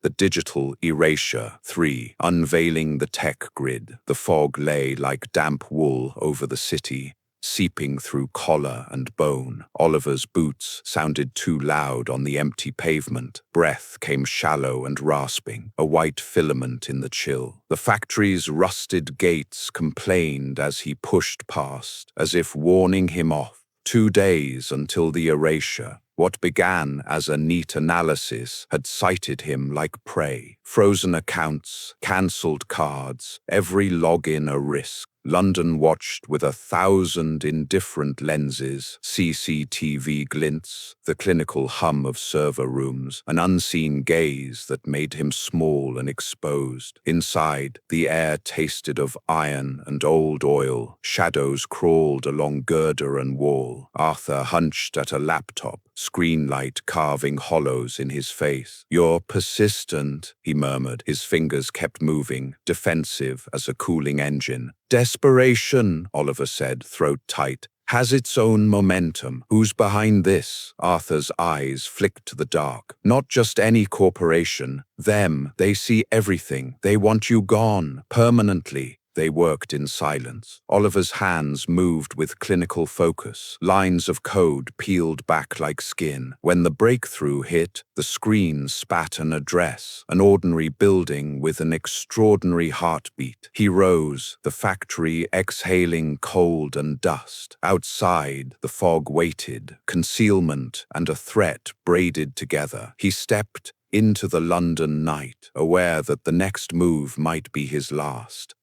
The digital erasure. 3. Unveiling the tech grid. The fog lay like damp wool over the city, seeping through collar and bone. Oliver's boots sounded too loud on the empty pavement. Breath came shallow and rasping, a white filament in the chill. The factory's rusted gates complained as he pushed past, as if warning him off. 2 days until the erasure. What began as a neat analysis had sighted him like prey. Frozen accounts, cancelled cards, every login a risk. London watched with 1,000 indifferent lenses, CCTV glints, the clinical hum of server rooms, an unseen gaze that made him small and exposed. Inside, the air tasted of iron and old oil. Shadows crawled along girder and wall. Arthur hunched at a laptop, screen light carving hollows in his face. "You're persistent," he murmured. His fingers kept moving, defensive as a cooling engine. "Desperation," Oliver said, throat tight, "has its own momentum. Who's behind this?" Arthur's eyes flicked to the dark. "Not just any corporation. Them. They see everything. They want you gone. Permanently." They worked in silence. Oliver's hands moved with clinical focus. Lines of code peeled back like skin. When the breakthrough hit, the screen spat an address, an ordinary building with an extraordinary heartbeat. He rose, the factory exhaling cold and dust. Outside, the fog waited, concealment and a threat braided together. He stepped into the London night, aware that the next move might be his last.